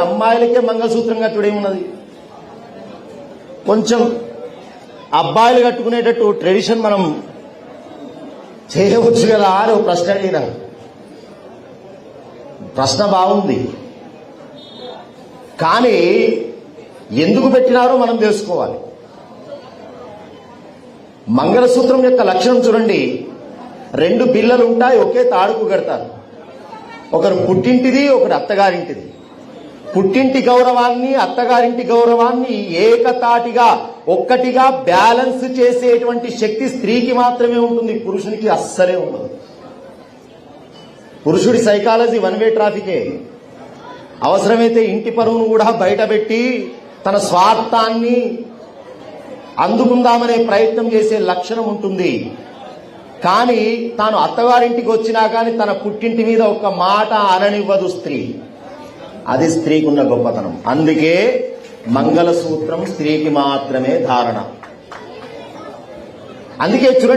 అమ్మాయిలకే మంగళసూత్రం కట్టుడేమున్నది? కొంచెం అబ్బాయిలు కట్టుకునేటట్టు ట్రెడిషన్ మనం చేయవచ్చు కదా అని ఒక ప్రశ్న అడిగిన. ప్రశ్న బాగుంది, కానీ ఎందుకు పెట్టినారో మనం తెలుసుకోవాలి. మంగళసూత్రం యొక్క లక్షణం చూడండి. రెండు పిల్లలు ఉంటాయి, ఒకే తాడుకు కడతారు. ఒకరు పుట్టింటిది, ఒకరు అత్తగారింటిది. పుట్టింటి గౌరవాన్ని, అత్తగారింటి గౌరవాన్ని ఏకతాటిగా ఒక్కటిగా బ్యాలెన్స్ చేసేటువంటి శక్తి స్త్రీకి మాత్రమే ఉంటుంది, పురుషునికి అస్సలే ఉండదు. పురుషుడి సైకాలజీ వన్ వే ట్రాఫికే. అవసరమైతే ఇంటి పరువును కూడా బయటపెట్టి తన స్వార్థాన్ని అందుకుందామనే ప్రయత్నం చేసే లక్షణం ఉంటుంది. కానీ తాను అత్తగారింటికి వచ్చినా కానీ తన పుట్టింటి మీద ఒక్క మాట అననివ్వదు స్త్రీ. అది స్త్రీకి ఉన్న గొప్పతనం. అందుకే మంగళసూత్రం స్త్రీకి మాత్రమే ధారణ. అందుకే చూడండి.